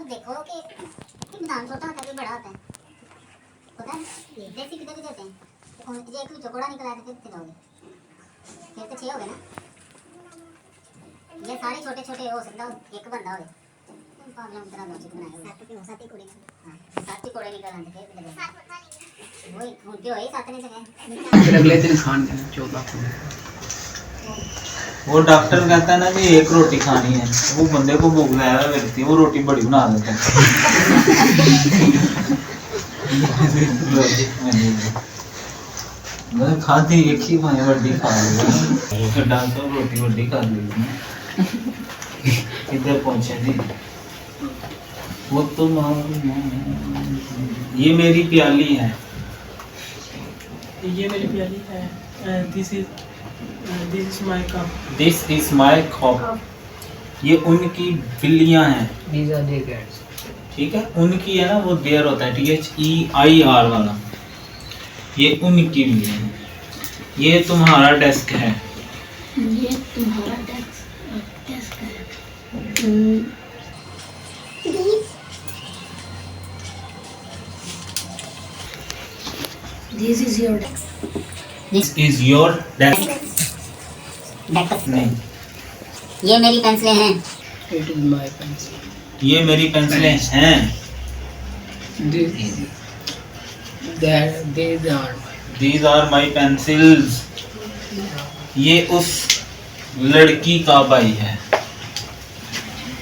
देखो कि बादाम छोटा होता है कि बड़ा होता है, पता है? देसी कितने की देते हैं? तो ये एक चौकोड़ा निकला है तो कितने दोगे? फिर तो 6 हो गए ना। ये सारे छोटे छोटे हो सकता है एक बंदा हो पागलों की तरह लॉजिक बनाए सात ही कोड़े निकल आते थे कितने वही उनके वही सात ने जगह फिर अगले दिन खान के 14 वो डॉक्टर कहता है ना कि एक रोटी खानी है, वो बंदे को भूख ज्यादा लगती है, वो रोटी बड़ी बना देता है। मतलब खाती एक ही भाई बड़ी खा लेगा, डॉक्टर रोटी बड़ी खा लेगी। किधर पहुंचे जी? वो तो ये मेरी प्याली है, ये मेरी प्याली है। This is my cup. This is my cup. ये उनकी बिल्लियां हैं, These are their cats. ठीक है। उनकी है ना, वो देयर होता है THEIR वाला, ये उनकी बिल्लियां हैं। ये तुम्हारा डेस्क है, ये तुम्हारा डेस्क है। This is your desk. This is your desk. नहीं, ये मेरी पेंसिलें हैं। It is my pencil. ये मेरी पेंसिलें हैं। These are my. These are my pencils. ये उस लड़की का भाई है,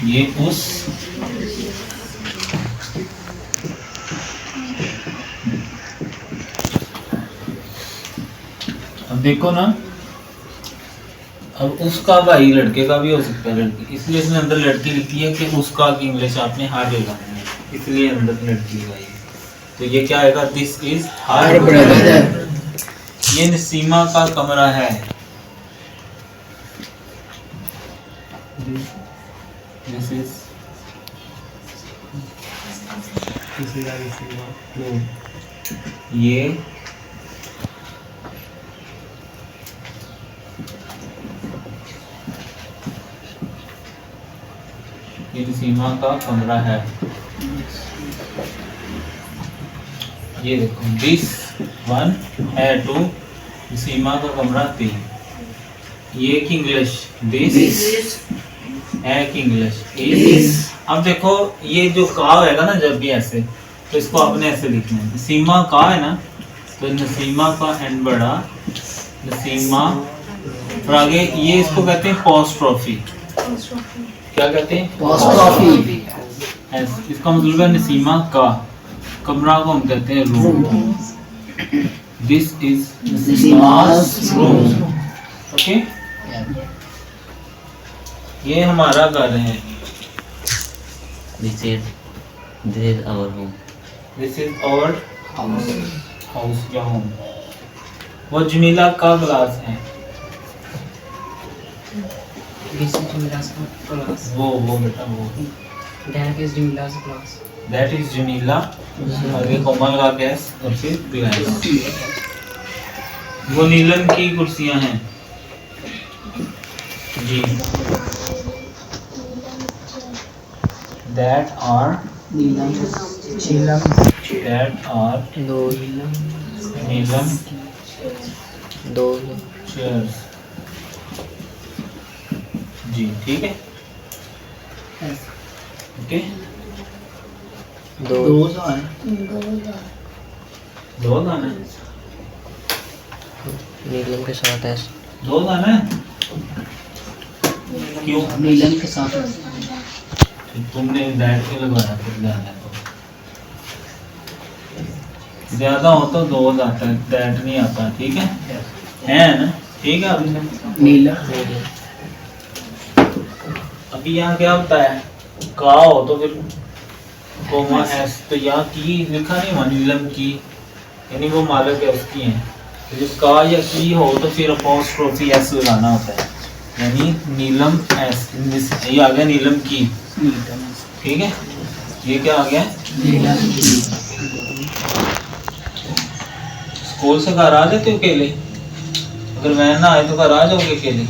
ये उस अब देखो ना, अब उसका भाई लड़के का भी हो सकता है, लड़की, इसलिए इसमें अंदर लड़की लिखी है कि उसका की इंग्लिश आपने हार लगानी है, इसलिए अंदर लड़की लगाई है। तो ये क्या आएगा? This is her brother. ये नसीमा का कमरा है। दिस इज ये नसीमा का कमरा है। ये देखो, दिस 1 है 2, नसीमा का कमरा 3। ये की इंग्लिश दिस है की इंग्लिश इज। अब देखो ये जो का होगा ना, जब भी ऐसे, तो इसको आपने ऐसे लिखना है। नसीमा का है ना, तो नसीमा का एन बड़ा, नसीमा, और आगे ये इसको कहते हैं पोस्ट्रोफी। क्या कहते हैं? Apostrophe. इसका मतलब है नसीमा का कमरा को हम कहते हैं room. This is Nasima's room. Okay, ये हमारा घर है। This is our home. This is our house या होम। वो जमीला का ग्लास है, This is Jamila's class. वो बेटा वो। That is Jamila's class. That is Jamila, आगे कोमल का गैस और फिर ग्लास। वो नीलम की कुर्सियां हैं जी। दैट आर नीलम चेयर्स जी, ठीक है। Okay, Those are. दो दाना है, नीलम के साथ है। दो दाना है। क्यों? नीलम के साथ. तुमने दैट क्यों लगाया? फिर दाना तो ज्यादा हो तो दो आता है, दैट नहीं आता, ठीक है ना? ठीक है। अभी नीलम. अभी यहाँ क्या होता है? का हो तो फिर कोमा एस, तो यहाँ की लिखा नहीं हुआ नीलम की, यानी वो मालिक है उसकी है। तो जो का या की हो तो फिर अपोस्ट्रोफी एस लगाना होता है, यानी नीलम एस। ये आ गया नीलम की, ठीक है। ये क्या आ गया? स्कूल से घर आ जाते हो अकेले? अगर वैन ना आए तो घर आ जाओगे अकेले?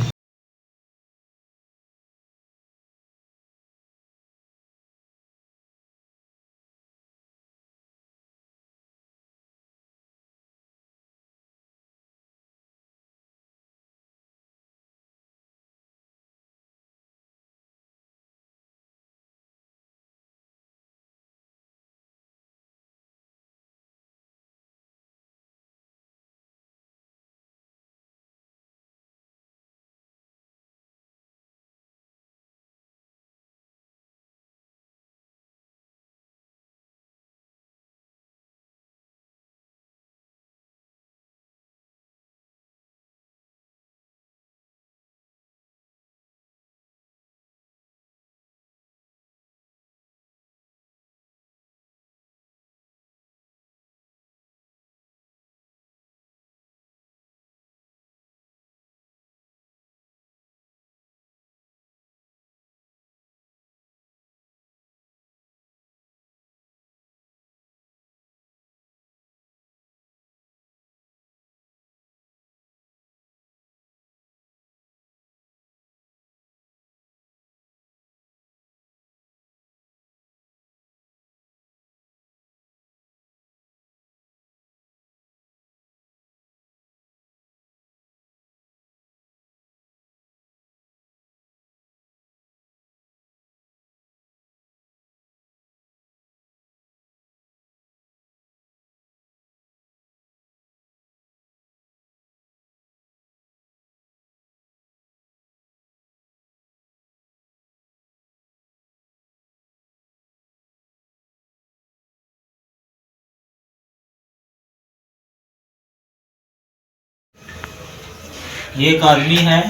ये एक आदमी है,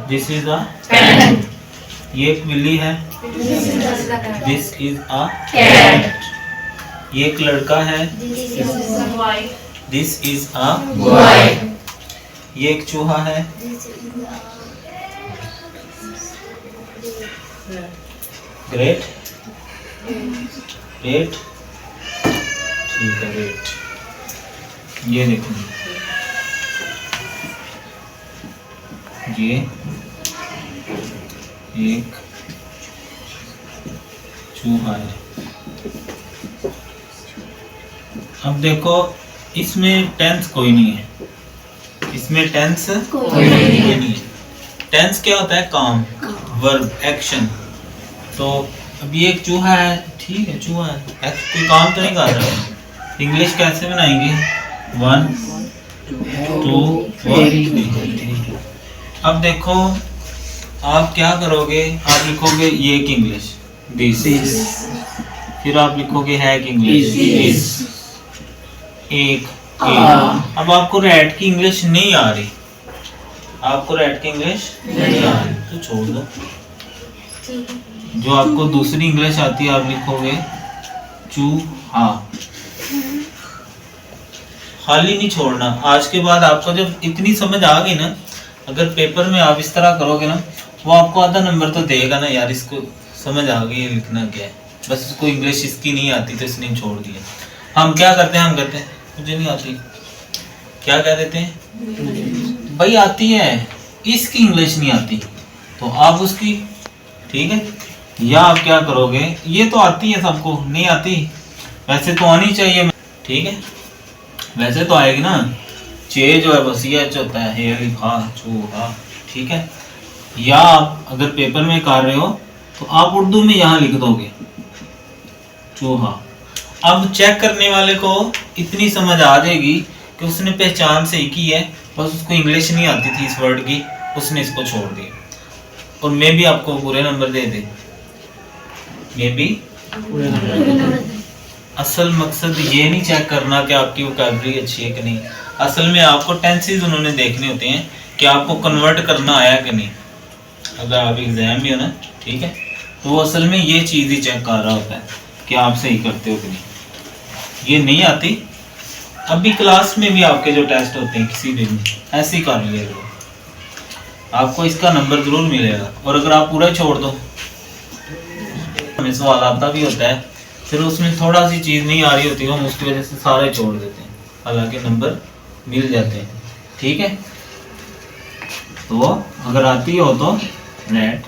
दिस इज अ, ये एक बिल्ली है, दिस इज अ, ये एक लड़का है, दिस इज अ, ये एक चूहा है, ग्रेट, रेट, ठीक है रेट। ये देखो ये एक चूहा है। अब देखो इसमें टेंस कोई नहीं है, इसमें टेंस कोई नहीं है। टेंस क्या होता है? काम, वर्ब, एक्शन। तो अब ये एक चूहा है, ठीक है चूहा है, कोई काम तो नहीं कर रहा। इंग्लिश कैसे बनाएंगे? 1 2 3। अब देखो आप क्या करोगे, आप लिखोगे ये एक इंग्लिश, दिस, फिर आप लिखोगे है एक इंग्लिश, दिस, एक। अब आपको रैट की इंग्लिश नहीं आ रही, आपको रैट की इंग्लिश नहीं आ रही तो छोड़ दो। जो आपको दूसरी इंग्लिश आती है आप लिखोगे चूहा। खाली नहीं छोड़ना। आज के बाद आपको जब इतनी समझ आ गई ना, अगर पेपर में आप इस तरह करोगे ना, वो आपको आधा नंबर तो देगा ना, यार इसको समझ आ गई लिखना क्या है, बस इसको इंग्लिश इसकी नहीं आती तो इसने छोड़ दिया। हम क्या करते हैं, हम कहते हैं मुझे नहीं आती, क्या कह देते हैं भाई आती है, इसकी इंग्लिश नहीं आती तो आप उसकी, ठीक है। या आप क्या करोगे, ये तो आती है सबको, नहीं आती वैसे तो आनी चाहिए, ठीक है वैसे तो आएगी ना। चे जो है बस ये होता है, हे लिखा चूहा, ठीक है। या आप अगर पेपर में कर रहे हो तो आप उर्दू में यहाँ लिख दोगे चूहा। अब चेक करने वाले को इतनी समझ आ जाएगी कि उसने पहचान सही की है, बस उसको इंग्लिश नहीं आती थी इस वर्ड की, उसने इसको छोड़ दिया। और मैं भी आपको पूरे नंबर दे दे, मैं भी असल मकसद ये नहीं चेक करना कि आपकी वोकैबुलरी अच्छी है कि नहीं, असल में आपको टेंसेस उन्होंने देखने होते हैं कि आपको कन्वर्ट करना आया कि नहीं। अगर आप एग्जाम में हो ना, ठीक है, तो वो असल में ये चीज़ ही चेक कर रहा होता है कि आप सही करते हो कि नहीं। ये नहीं आती, अभी क्लास में भी आपके जो टेस्ट होते हैं किसी भी में ऐसे ही कर लिया करो, आपको इसका नंबर जरूर मिलेगा। और अगर आप पूरा छोड़ दो, हमें सवाल आता भी होता है, फिर उसमें थोड़ा सी चीज़ नहीं आ रही होती, हम उसकी वजह से सारे छोड़ देते हैं, हालांकि नंबर मिल जाते हैं, ठीक है। तो अगर आती हो तो नेट,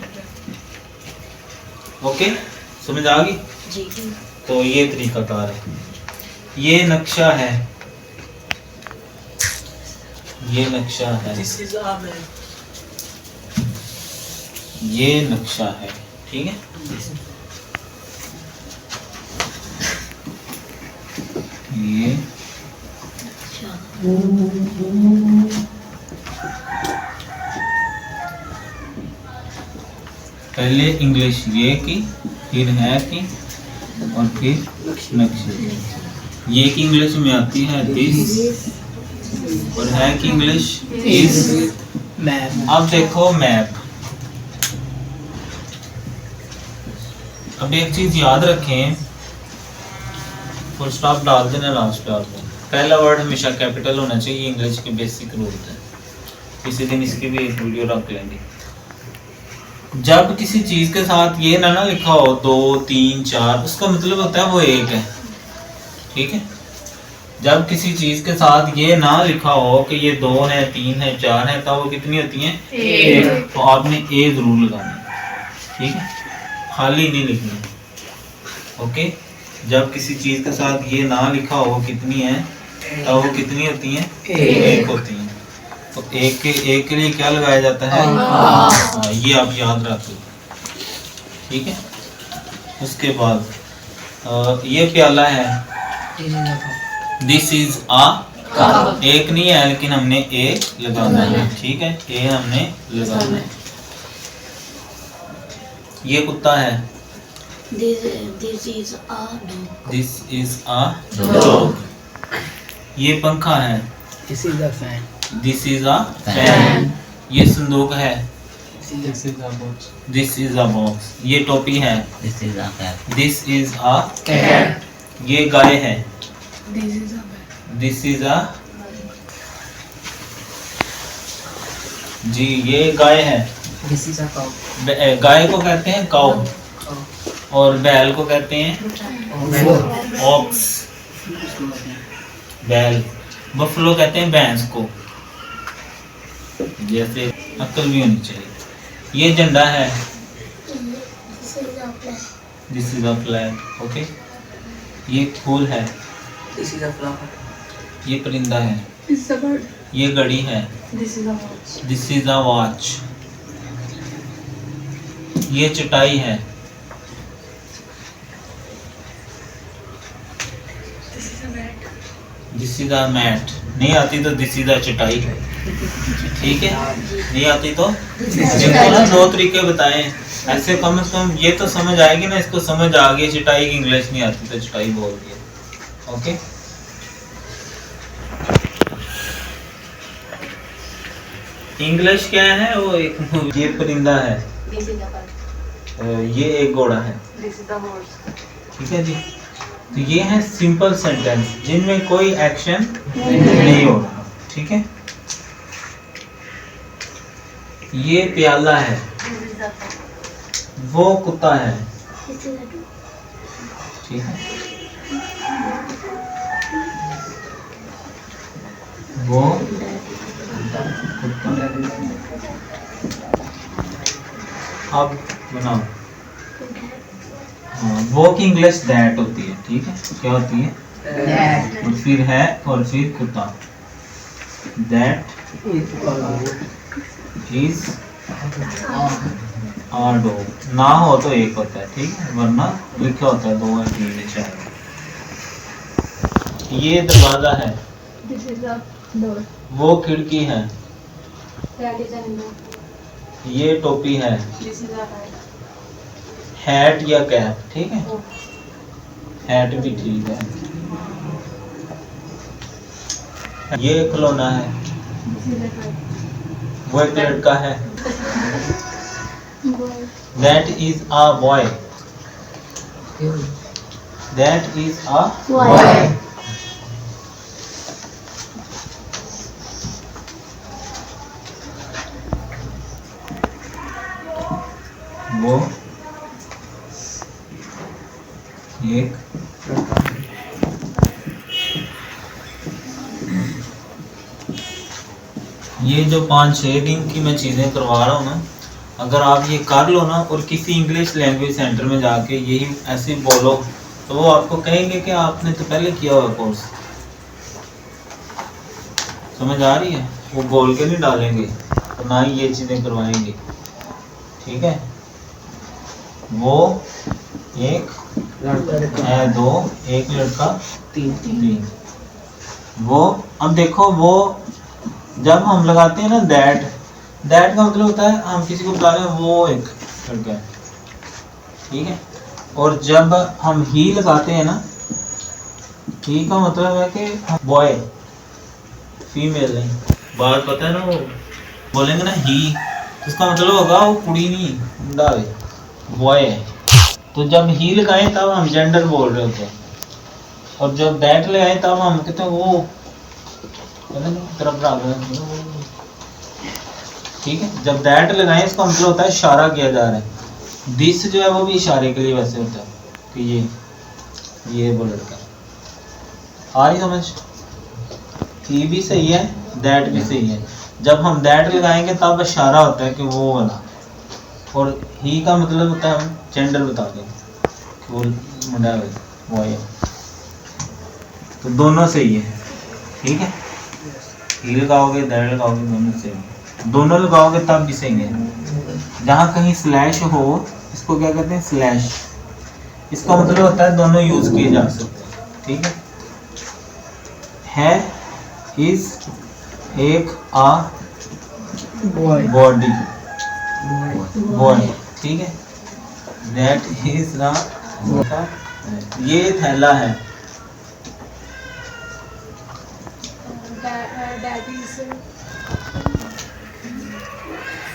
ओके, समझ आ गई जी। तो ये तरीकाकार है, ये नक्शा है, ये नक्शा है, ये नक्शा है, ठीक है। ये पहले इंग्लिश ये की, फिर है की, और फिर नक्शे। ये की इंग्लिश में आती है दिस, और है की इंग्लिश इज, मैप। अब देखो मैप, अब एक चीज याद रखें, फुल स्टॉप डाल देना लास्ट डाल देना, पहला वर्ड हमेशा कैपिटल होना चाहिए, इंग्लिश के बेसिक रूल है। किसी दिन इसकी भी एक वीडियो रख लेंगे। जब किसी चीज के साथ ये ना लिखा हो 2 3 4, उसका मतलब होता है वो एक है, ठीक है। जब किसी चीज के साथ ये ना लिखा हो कि ये 2 है 3 है 4 है, तब वो कितनी होती है? एक। तो आपने ए जरूर लगाना, ठीक है, खाली नहीं लिखना, ओके। जब किसी चीज के साथ ये ना लिखा हो कितनी है, तब वो कितनी होती है? एक होती है। तो एक के लिए क्या लगाया जाता है? ये आप याद रखो, ठीक है। उसके बाद ये प्याला है, दिस इज आ, एक नहीं है लेकिन हमने ए लगाना है, ठीक है, ए हमने लगाना है। ये कुत्ता है, This is a dog. This is a dog. ये पंखा है, This is the fan. This is a fan. ये संदूक है। This is a box. This is a box. ये टोपी है। This is a cap. This is a Cat. ये गाय है। This is a bed. This is a जी ये गाय है। This is a cow. गाय को कहते हैं काऊ Cow. और बैल को कहते हैं Bell. ऑक्स। बैल। बफलो कहते हैं भैंस को। जैसे अक्ल भी होनी चाहिए। ये झंडा है। This is a flag. This is a flag. Okay. ये फूल है। This is a flower. ये परिंदा है। This is a bird. ये घड़ी है। This is a watch. This is a watch. ये चटाई है। This is a mat. This is a mat. नहीं आती तो दिस इज अ चटाई। ठीक है। नहीं आती तो देखो ना, दो तरीके बताए। ऐसे कम से कम ये तो समझ आएगी ना, इसको समझ आ गई चटाई की इंग्लिश नहीं आती तो चटाई बोल दिया। ओके। इंग्लिश क्या है वो एक ये परिंदा है। This is a bird. ये एक घोड़ा है। This is a horse. ठीक है जी। तो ये है सिंपल सेंटेंस जिनमें कोई एक्शन नहीं हो रहा। ठीक है। ये प्याला है। This is a cat. वो कुत्ता है। This is a dog. ठीक है। वो कुत्ता। अब बनाओ। हाँ, वो की इंग्लिश दैट होती है। ठीक है। क्या होती है? That. और फिर है और फिर कुत्ता। That is a dog. ना हो तो एक होता है। ठीक है। वरना लिखा होता है दो या तीन या चार। ये दरवाजा है। This is a door. वो खिड़की है। That is a window. ये टोपी है। This is a hat. Hat या कैप। ठीक है। हैट भी ठीक है। ये खिलौना है। This is a kite. वो एक लड़का है। Boy. That is a boy. That is a Boy. वो एक ये जो 5-6 दिन की मैं चीज़ें करवा रहा हूँ ना, अगर आप ये कर लो ना और किसी इंग्लिश लैंग्वेज सेंटर में जाके यही ऐसे बोलो तो वो आपको कहेंगे कि आपने तो पहले किया हुआ कोर्स। समझ आ रही है? वो बोल के नहीं डालेंगे तो ना ही ये चीज़ें करवाएंगे। ठीक है। वो एक है, दो, एक लड़का, तीन। वो अब देखो, वो जब हम लगाते हैं ना दैट का मतलब होता है हम किसी को बता रहे हैं वो एक लड़का है। ठीक है। और जब हम ही लगाते हैं ना, ही का मतलब है कि बॉय, फीमेल नहीं। बात पता है ना, वो बोलेंगे ना ही, तो उसका मतलब होगा वो कुड़ी नहीं, मुंडा है, बॉय है। तो जब ही लगाएं तब हम जेंडर बोल रहे होते हैं, और जब दैट लगाएं तब हम कहते हैं वो तरफ रहा। ठीक है। जब दैट लगाएं इसका मतलब होता है इशारा किया जा रहा है। दिस जो है वो भी इशारे के लिए वैसे होता है कि ये वो लड़का। आ रही समझ? ही भी सही है, दैट भी सही है। जब हम दैट लगाएंगे तब इशारा होता है कि वो वाला, और ही का मतलब होता है हम जेंडर बता दें कि वो मुंडा है, वो है। तो दोनों सही है। ठीक है। ही लगाओगे, दैट लगाओगे, दोनों सही है। दोनों लगाओगे तब भी सही है। जहाँ कहीं स्लैश हो इसको क्या कहते हैं? स्लैश। इसका मतलब होता है दोनों यूज किए जा सकते हैं। ठीक है। इज एक आ बॉडी, बॉय। ठीक है। दैट इज ना, ये थैला है। That is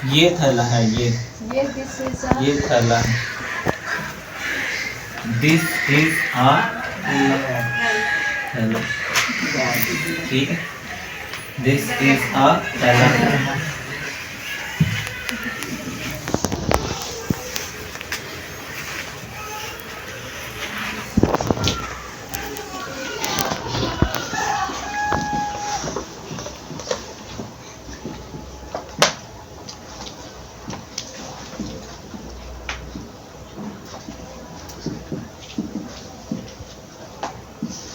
ये थैला है, ये this is a ये थैला है। दिस इज आ थैला, ठीक है। दिस इज आ थैला।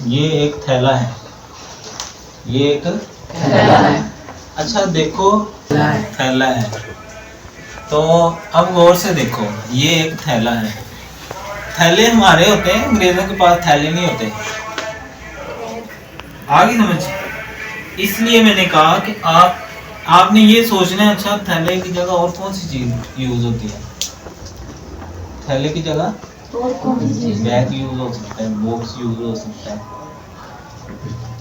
ये एक थैला है, ये एक थैला है। अच्छा देखो, थैला है तो अब गौर से देखो, ये एक थैला है। थैले हमारे होते हैं, अंग्रेजों के पास थैले नहीं होते। आगे समझ, इसलिए मैंने कहा कि आपने ये सोचना है, अच्छा थैले की जगह और कौन सी चीज यूज होती है। थैले की जगह बैग यूज हो सकता है, बॉक्स यूज हो सकता है,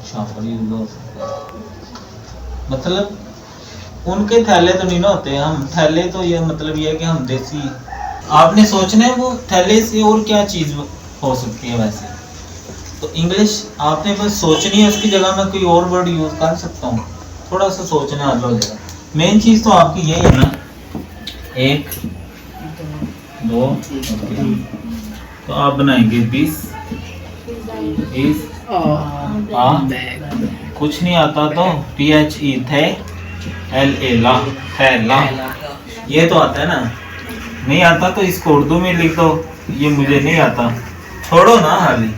शॉपर यूज हो सकता है। मतलब उनके थैले तो नहीं ना होते, हम थैले तो ये मतलब ये है कि हम देसी। आपने सोचना है वो थैले से और क्या चीज हो सकती है। वैसे तो इंग्लिश आपने बस सोचनी है, उसकी जगह मैं कोई और वर्ड यूज कर सकता हूँ। थोड़ा सा सोचना आ जाएगा। मेन चीज तो आपकी यही है ना, 1 2 तो आप बनाएंगे दिस इज आ, कुछ नहीं आता तो THE थे, LA ला, थैला। ये तो आता है ना, नहीं आता तो इसको उर्दू में लिख दो। ये मुझे नहीं आता, छोड़ो ना, हाली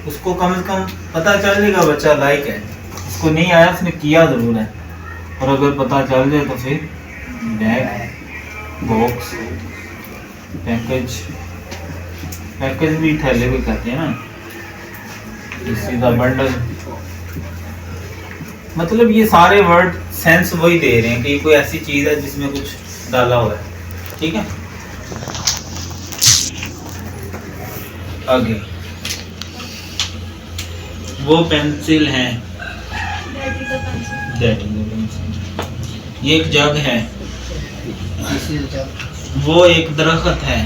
उसको कम से कम पता चलेगा बच्चा लाइक है। इसको नहीं आया, उसने किया जरूर है। और अगर पता चल जाए तो फिर बैग, बॉक्स, पैकेज, पैकेज भी थैले भी कहते हैं ना। This is a bundle. मतलब ये सारे वर्ड सेंस वही दे रहे हैं कि कोई ऐसी चीज है जिसमें कुछ डाला हुआ है, ठीक है। आगे वो पेंसिल है, दैट इज अ पेंसिल। ये एक जग है, वो एक दरख्त है।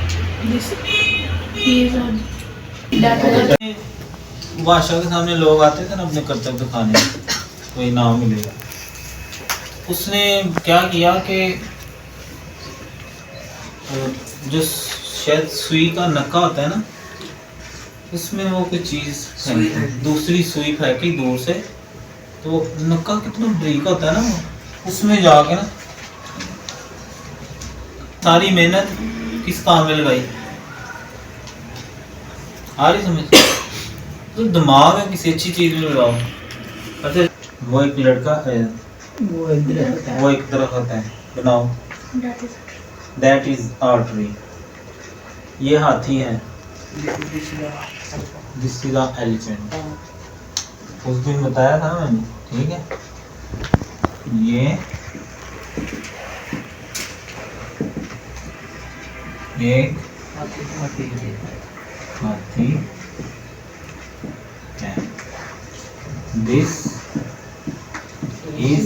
भाषा के सामने लोग आते थे ना अपने कर्तव्य दिखाने, कोई नाम मिलेगा। उसने क्या किया कि जो शायद सुई का नक्का होता है ना, उसमें वो कोई चीज दूसरी सुई फेंकी दूर से, तो वो नक्का कितना बारीक होता है ना, वो उसमें जाके ना सारी मेहनत किस काम में लगाई। आ रही समझ? तो दिमाग है किसी अच्छी चीज में लगाओ। अच्छा वो एक लड़का है, वो एक दरख्त है, बनाओ। That is our tree. ये हाथी है, दिस इज अ एलिफेंट। उस दिन बताया था मैंने, ठीक है। ये एक हाथी है, दिस इज।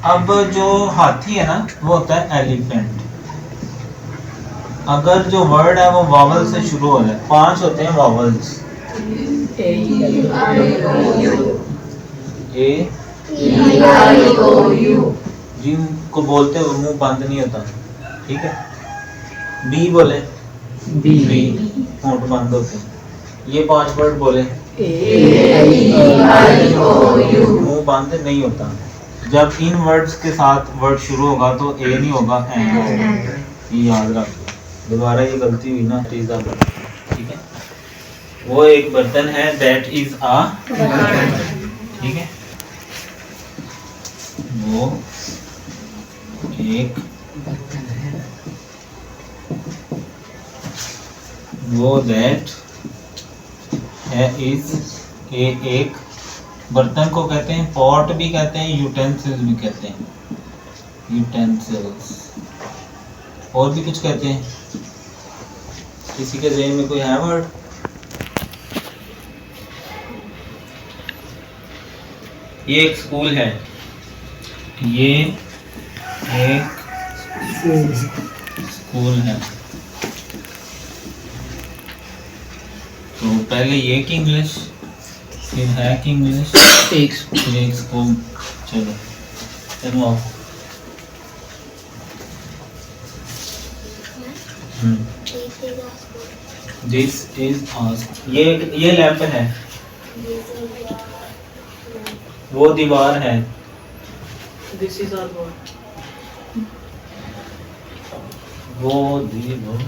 अब जो हाथी है ना वो होता है एलिफेंट। अगर जो वर्ड है वो वावल से शुरू हो जाए, 5 होते हैं वावल्स, ए जिनको बोलते हैं वो मुंह बंद नहीं होता, ठीक है। बी बोले, बी होंठ बंद होते हैं। ये 5 वर्ड बोले, मुंह बंद नहीं होता। जब इन वर्ड्स के साथ वर्ड शुरू होगा तो ए नहीं होगा, एन होगा। ये याद रखो, दोबारा ये गलती हुई ना, ठीक है। वो एक बर्तन है, दैट इज आ, ठीक है। वो एक वो दैट है इज एक बर्तन को कहते हैं पॉट भी कहते हैं, यूटेंसिल्स भी कहते हैं, यूटेंसिल्स। और भी कुछ कहते हैं, किसी के ज़हन में कोई है वर्ड? ये एक स्कूल है, ये एक स्कूल है। तो पहले ये की इंग्लिश, फिर है की इंग्लिश, फिर एक स्कूल। चलो चलो आओ। दिस इज ये लैंप है, वो दीवार है। This is our wall. वो दीवार,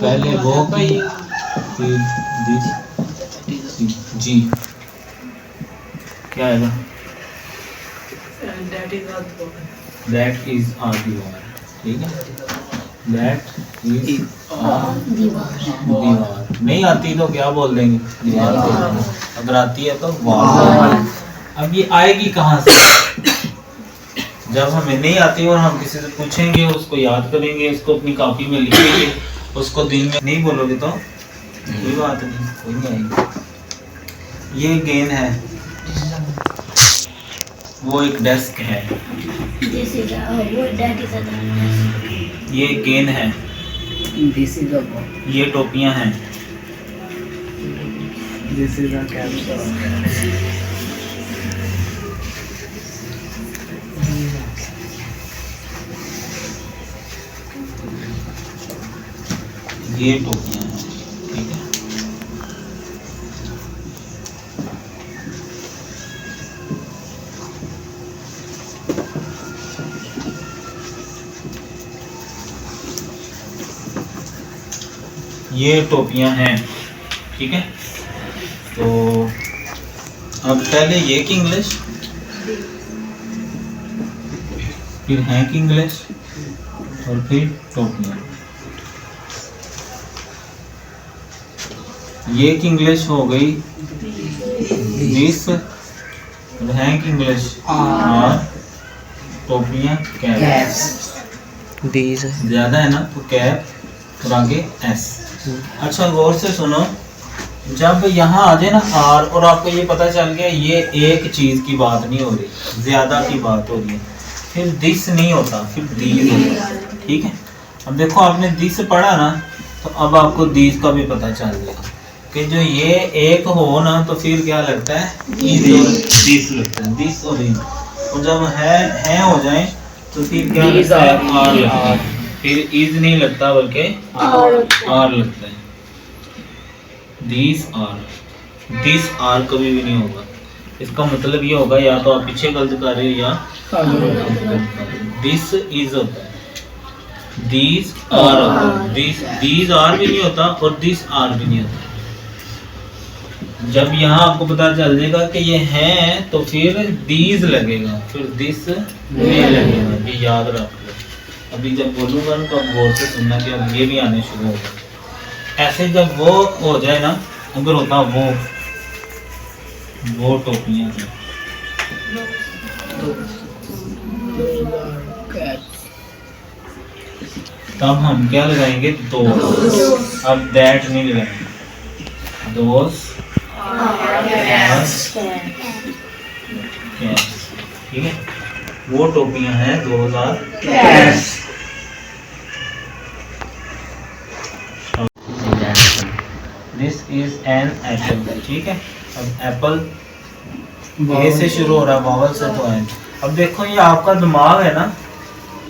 पहले वो कही, फिर दिस जी क्या आएगा? And that is our wall. That is our दीवार। ठीक है, दैट इज आर दीवार। नहीं आती तो क्या बोल देंगे? दीवार बोल देंगे। अगर आती है तो वाल। अब ये आएगी कहाँ से? जब हमें नहीं आती और हम किसी से पूछेंगे, उसको याद करेंगे, उसको अपनी कॉपी में लिखेंगे, उसको दिन में नहीं बोलोगे तो कोई बात नहीं, कोई नहीं आएगी। ये गेंद है, वो एक डेस्क है। ये गेंद है, This is a ball. ये टोपियां हैं। This is a camera. ये टोपियां हैं। ठीक है, ये टोपियां हैं। ठीक है, तो अब पहले ये की इंग्लिश, फिर है की इंग्लिश, और फिर टोपियां। ये की इंग्लिश हो गई दिस, और है की इंग्लिश और टोपियां कैप। These. ज्यादा है ना तो कैप और आगे एस। अच्छा गौर से सुनो, जब यहाँ आ जाए ना आर और आपको ये पता चल गया ये एक चीज की बात नहीं हो रही, ज्यादा की बात हो रही है, फिर दिस नहीं होता, फिर दीज होता है। ठीक है, अब देखो आपने दिस पढ़ा ना, तो अब आपको दीज का भी पता चल गया कि जो ये एक हो ना तो फिर क्या लगता है? इज और दिस लगता है, दिस और इन। और जब है हो जाए तो फिर क्या लगता है? आर लगता है। फिर इज नहीं लगता बल्कि आर लगता है। दिस आर कभी भी नहीं होगा। इसका मतलब ये होगा या तो आप पीछे गलत कर रहे हो या दिस इज होता है, दिस आर होता है, दिस आर भी नहीं होता और दिस आर भी नहीं होता। जब यहाँ आपको पता चल जाएगा कि ये है तो फिर दीज लगेगा, फिर दिस नहीं लगेगा। ये याद रख लो। अभी जब बोलूँगा ना तो अब गौर से सुनना कि अब ये भी आने शुरू होगा। ऐसे जब वो हो जाए ना, अगर होता वो टोपियाँ हैं, तब हम क्या लगाएंगे? दोस। अब दैट नहीं लगाएंगे, दोस ठीक है, वो टोपियां हैं 2000। This is an apple. ठीक है, अब एप्पल ए से शुरू हो रहा है, वावल से तो एन। अब देखो ये आपका दिमाग है ना,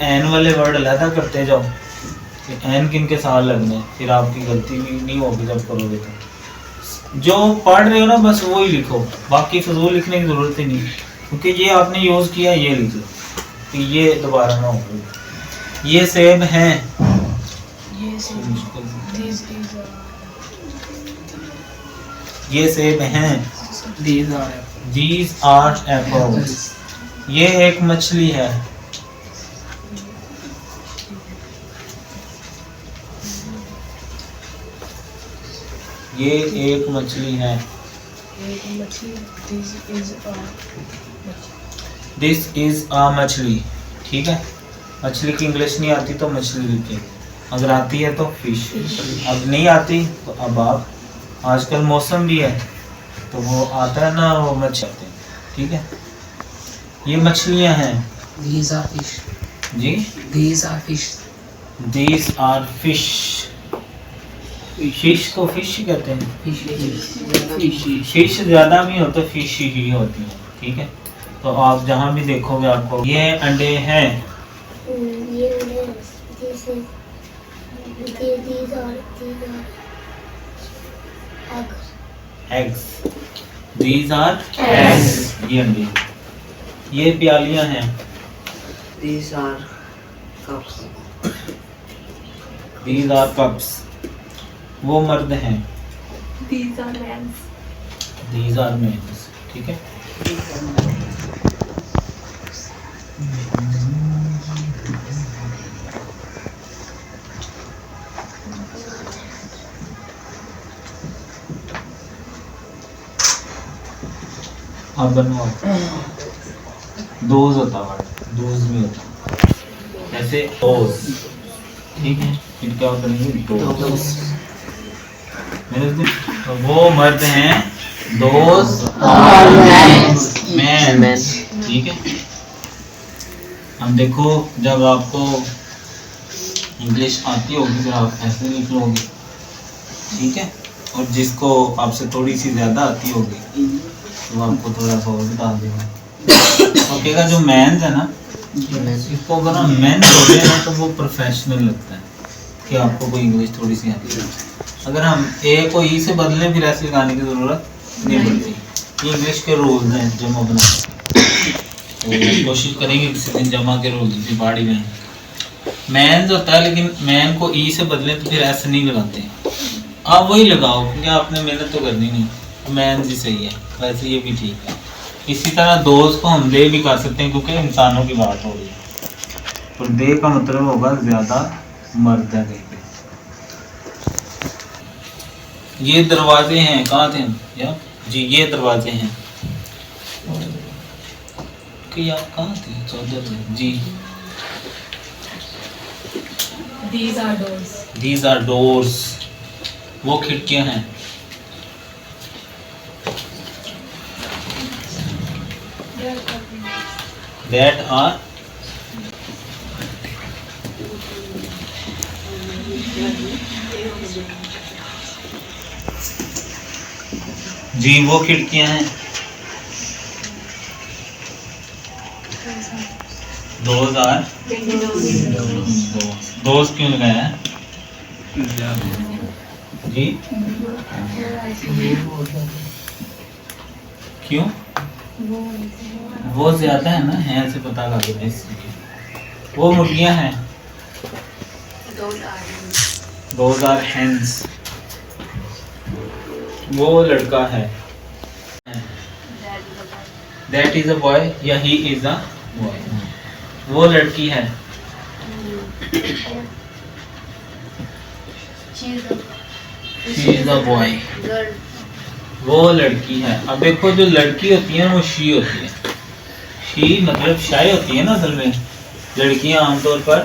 एन वाले वर्ड अलहदा करते जाओ कि एन किन के साथ लगने, फिर आपकी गलती भी नहीं होगी जब करोगे तो। जो पढ़ रहे हो ना बस वो ही लिखो, बाकी फजूल लिखने की जरूरत ही नहीं, क्योंकि ये आपने यूज किया, ये लिख लो कि ये दोबारा ना हो। ये सेब हैं, ये सेब हैं, these are apples। ये एक मछली है, ये एक मछली है, दिस इज अ मछली। ठीक है, मछली की इंग्लिश नहीं आती तो मछली लिखिए, अगर आती है तो फिश। अब नहीं आती तो अब आप, आजकल मौसम भी है तो वो आता है ना, वो मछली, ठीक है। ये मछलियां हैं These are fish. जी, These are fish. These are fish. Fish को फिश कहते हैं, फिश ज्यादा नहीं होता, फिश ही होती है, ठीक है। तो आप जहाँ भी देखोगे आपको ये अंडे हैं, ये this is these are eggs. Eggs, these are eggs, ये अंडे। ये प्यालियां हैं, These are cups. These are cups. वो मर्द हैं, These are men. These are mens, ठीक है। अब बनवाओ। दोज होता है, दोज भी होता, ऐसे दोज, ठीक है। फिर क्या होता है, दोज। तो वो मर्द हैं, दोज मैन, ठीक है। अब देखो, जब आपको इंग्लिश आती होगी फिर आप ऐसे लिख लोगे, ठीक है। और जिसको आपसे थोड़ी सी ज़्यादा आती होगी तो आपको थोड़ा सा और बता देगा। तो कहेगा जो मैन है ना, इसको अगर हम मैन बोले ना तो वो प्रोफेशनल लगता है कि आपको कोई इंग्लिश थोड़ी सी आती है। अगर हम ए को ई से बदलें फिर ऐसे लगाने की ज़रूरत नहीं पड़ती। ये इंग्लिश के रूल्स हैं जमा बनाने, तो कोशिश करेंगे किसी दिन जमा के रूल्स भी पहाड़ी में। मैन होता है, लेकिन मैन को ई से बदलें तो फिर ऐसे नहीं लगाते, आप वही लगाओ क्योंकि आपने मेहनत तो करनी नहीं। मैन भी सही है, वैसे ये भी ठीक है। इसी तरह दोस्त को हम दे भी कर सकते हैं क्योंकि इंसानों की बात हो रही है, और दे का मतलब होगा ज़्यादा मर्द है कहीं पे। ये दरवाजे हैं, कहाँ थे यार जी, ये दरवाजे हैं कि आप कहाँ थे, 14 थे जी। These are doors. These are doors, वो खिड़कियां हैं। That are जी, वो खिड़कियां हैं। Those are दोस्त क्यों लगाया है जी, क्यों? वो ज्यादा है ना, है से पता लग गया इसलिए। वो मुर्गियां हैं, Those are hens। वो लड़का है, That is a boy या he is a boy। वो लड़की है, she is a boy। वो लड़की है। अब देखो, जो लड़की होती है वो शी होती है। शी मतलब शाय होती है ना, असल में लड़कियां आमतौर पर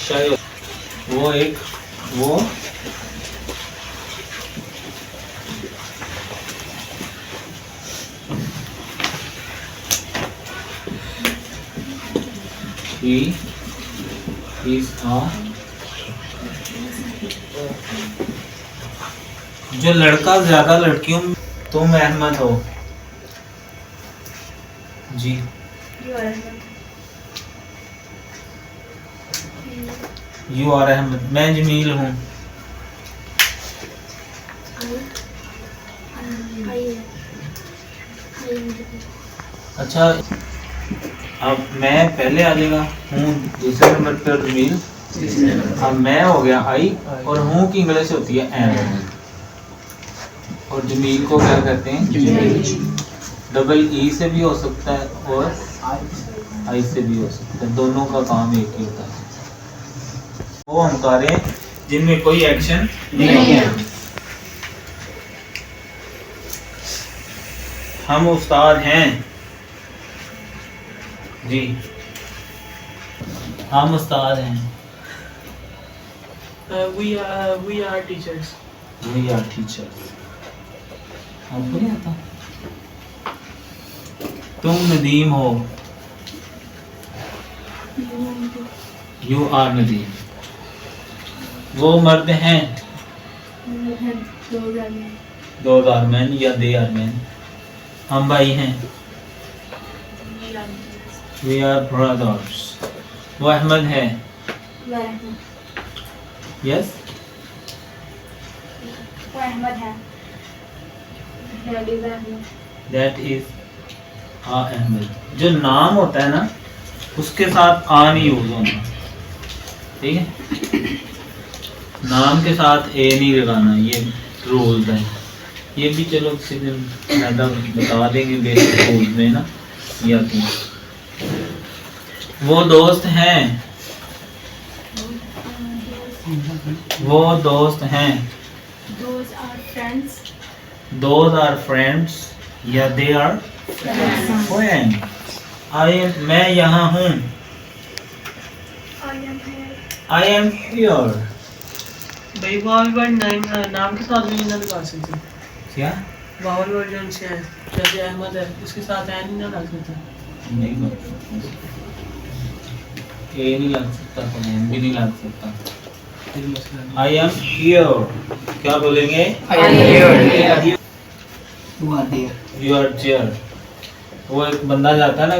शाय होती। वो एक वो she is a, जो लड़का ज्यादा लड़कियों, तुम अहमद हो जी, यू आर अहमद। मैं जमील हूँ, अच्छा। अब मैं पहले आ जाएगा, हूँ दूसरे नंबर पर जमील। अब मैं हो गया आई, और हूँ की इंग्लिश होती है एम, और जमील को क्या कहते हैं, जमील। डबल ई से भी हो सकता है और आई से भी हो सकता है, दोनों का काम एक ही होता है। वो हम कर रहे हैं जिनमें कोई एक्शन नहीं है। हम उस्ताद हैं जी, हम उस्ताद हैं। We are teachers. We are teachers। आपको नहीं आता? तुम नदीम हो, यू आर नदीम। वो मर्द हैं, दो आर मैन या दे आर मैन। हम भाई हैं, वी आर ब्रदर्स। वो अहमद है, यस दैट इज अहमद। जो नाम होता है ना उसके साथ आ नहीं यूज होना, ठीक है। नाम के साथ ए नहीं लगाना, ये रूल्स है। ये भी चलो किसी दिन ज़्यादा बता देंगे बेसिक रूल्स में ना, ये आती है। वो दोस्त हैं, वो दोस्त हैं। Those are friends. Those are friends या they are friends. मैं यहाँ हूँ, I am here. भाई वावल वर्ड नाम के साथ भी नहीं ना लगा सकते। क्या? वावल वर्ड जो से है, जैसे अहमद है, इसके साथ ऐ नहीं ना लगा सकते। नहीं लग सकता, ए नहीं लग सकता, तो एम भी नहीं लग सकता। फिर मसला नहीं। I am here, क्या बोलेंगे? I am here. You are there. You are there. वो एक बंदा जाता है ना,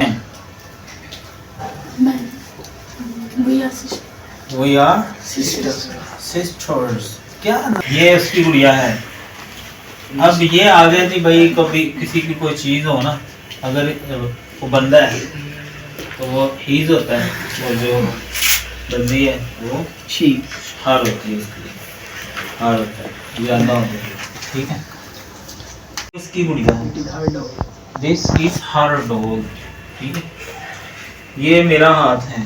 We are sisters. क्या ये उसकी गुड़िया है। अब ये आगे थी भाई, कभी किसी की कोई चीज हो ना, अगर वो बंदा है तो वो हीज होता है, वो जो बंदी है वो She. हार होती है, उसके लिए हार होता है, ज्यादा होता है, ठीक है। इसकी गुड़िया है, It is her dog. This is her dog, ठीक है। ये मेरा हाथ है,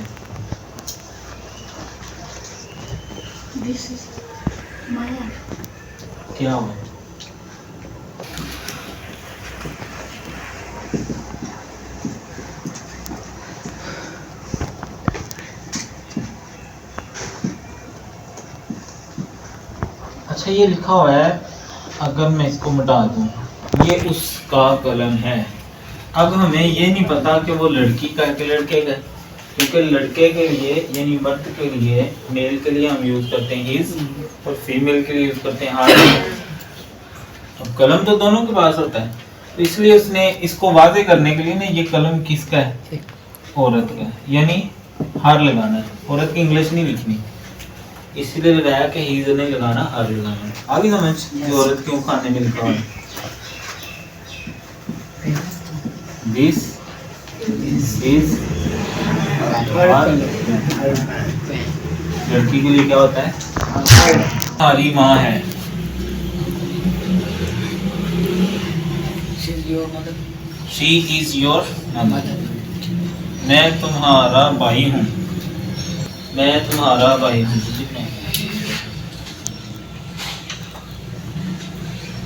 This is my hand. क्या हुआ? अच्छा ये लिखा हुआ है, अगर मैं इसको मिटा दूं, ये उसका कलम है। अब हमें ये नहीं पता कि वो लड़की का है कि लड़के का है, क्योंकि लड़के के लिए यानी मर्द के लिए, मेल के लिए हम यूज करते हैं हिज और फीमेल के लिए यूज करते हैं हर। अब कलम तो दोनों के पास होता है, तो इसलिए उसने इसको वाजे करने के लिए ना, ये कलम किसका है? औरत का है, यानी हर लगाना है। औरत की इंग्लिश नहीं लिखनी, इसलिए लगाया कि हिज नहीं लगाना, हर लगाना। आगे समझ कि औरत क्यों खाने में लिखा है। दिस इज लड़की के लिए क्या होता है? हमारी माँ है। She is your mother. She is your mother. मैं तुम्हारा भाई हूँ, मैं तुम्हारा भाई हूँ।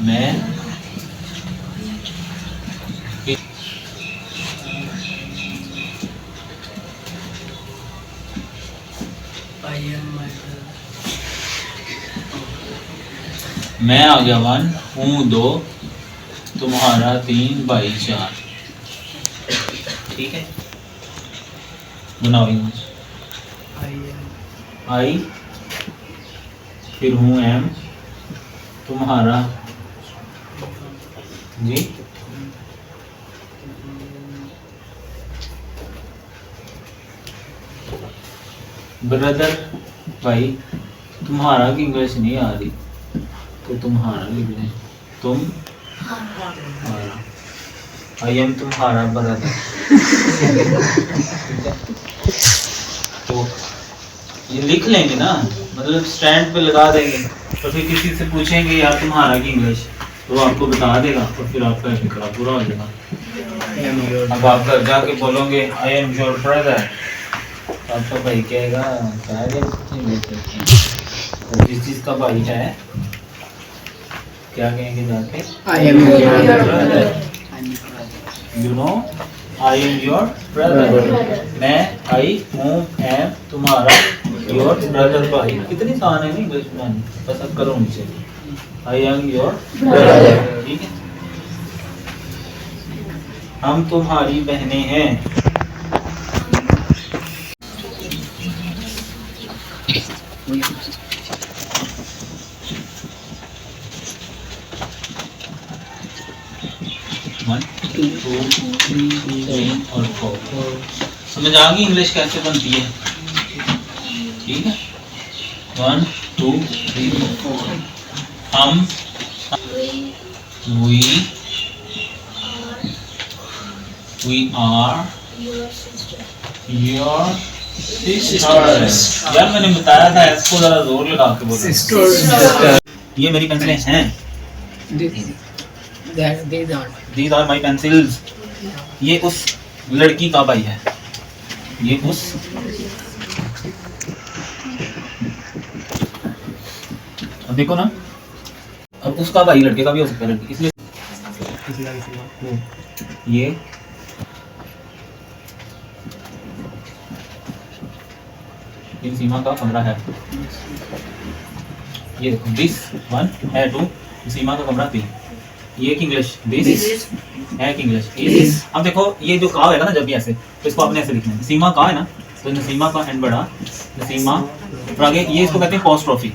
मैं I am my brother. मैं आ गया 1, हूँ 2, तुम्हारा 3, भाई 4, ठीक है। बनाओ इंग्लिश। I am. आई, फिर हूँ एम, तुम्हारा जी, ब्रदर भाई। तुम्हारा की इंग्लिश नहीं आ रही तो तुम्हारा लिख लें, तुम हमारा। आई एम तुम्हारा ब्रदर, तो ये लिख लेंगे ना, मतलब स्टैंड पे लगा देंगे, तो फिर किसी से पूछेंगे यार तुम्हारा की इंग्लिश, तो आपको बता देगा और फिर आपका फिक्रा पूरा हो जाएगा। I am your. अब आप घर जाके बोलोगे आई एम योर ब्रदर, तो आपका भाई कहेगा क्या है, जिस चीज का भाई है क्या कहेंगे जाके? I am your Your brother. brother. I am your brother. You know I am your brother, मैं आई हूँ एम तुम्हारा योर ब्रदर भाई। कितनी आसान है नहीं इंग्लिश में, बस अब करो नीचे आई एम योर ब्रदर, ठीक है। हम तुम्हारी बहनें हैं। वन टू थ्री और फोर। समझ आ गई इंग्लिश कैसे बनती है? ठीक है, 1 2 3 4। हम we are your sisters। यार मैंने बताया था इसको जरा जोर लगा के बोलो। Sister। ये मेरी पेंसिलें हैं। These are my pencils। ये उस लड़की का भाई है, ये उस अब देखो ना, अब उसका भाई लड़के का भी हो सकता है लड़की, इसलिए ये सीमा का कमरा है। ये देखो, दिस 1 है 2, सीमा का कमरा 3। ये एक इंग्लिश, दिस है एक इंग्लिश। अब देखो ये जो का है ना, जब भी ऐसे तो इसको आपने ऐसे लिखना है। सीमा का है ना, तो नसीमा का एंड बड़ा, नसीमा और आगे ये इसको कहते हैं अपोस्ट्रोफी।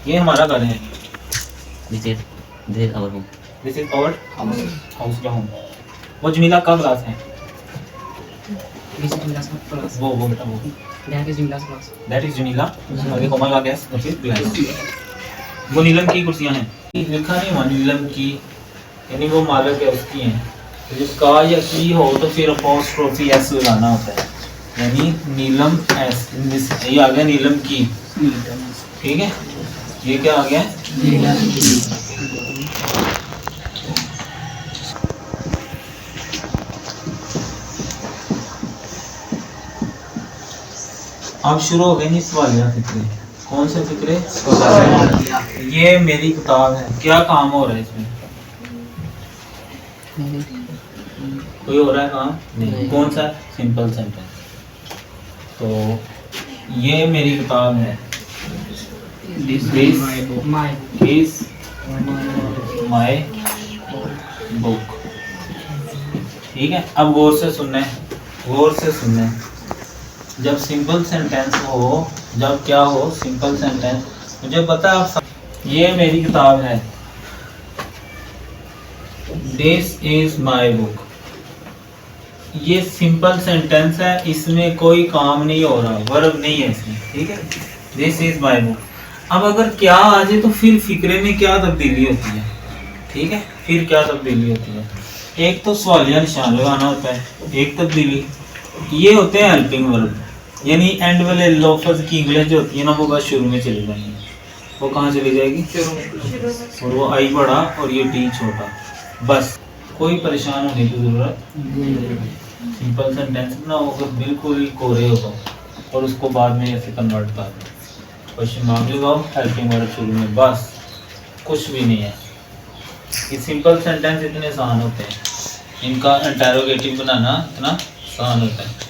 ये हमारा घर है। This is our home। This is our house या होम। वो जमीला का क्लास है, वो बेटा वो दैट इज जमीला। आगे कोमल का गैस और फिर ग्लास। वो नीलम की कुर्सियां हैं, लिखा नहीं हुआ नीलम की, यानी वो मालिक है उसकी हैं। तो जो का या की हो तो फिर अपोस्ट्रोफी एस लगाना होता है, यानी नीलम एस। ये आ गया नीलम की, ठीक है। ये क्या आ गया? अब शुरू हो गए नहीं सवालिया फिक्रे। कौन से फिक्रे? ये मेरी किताब है। क्या काम हो रहा है इसमें? कोई हो रहा है काम? नहीं। कौन सा? Simple sentence. तो ये मेरी किताब है। This is my book। ठीक है, अब गौर से सुनना है, गौर से सुनना है। जब सिंपल सेंटेंस हो, जब क्या हो सिंपल सेंटेंस, मुझे पता है आप ये मेरी किताब है। This is my book। ये सिंपल सेंटेंस है, इसमें कोई काम नहीं हो रहा, वर्ब नहीं है इसमें, ठीक है। This is my book। अब अगर क्या आ जाए तो फिर फिक्रे में क्या तब्दीली होती है, ठीक है। फिर क्या तब्दीली होती है? एक तो सवालिया निशान लगाना होता है, एक तब्दीली ये होते हैं हेल्पिंग वर्ब, यानी एंड वाले लफ्ज़ की इंग्लिश जो होती है ना, वो बस शुरू में चली जाएगी। वो कहाँ चली जाएगी? और वो आई बड़ा और ये टी छोटा, बस कोई परेशान होने की ज़रूरत। सिंपल सेंटेंस ना होगा बिल्कुल ही कोरे होगा, और उसको बाद में ऐसे कन्वर्ट कर दो, क्वेश्चन मार्क लगाओ, हेल्पिंग वर्ब शुरू में, बस कुछ भी नहीं है। ये सिंपल सेंटेंस इतने आसान होते हैं, इनका इंटरोगेटिव बनाना इतना आसान होता है।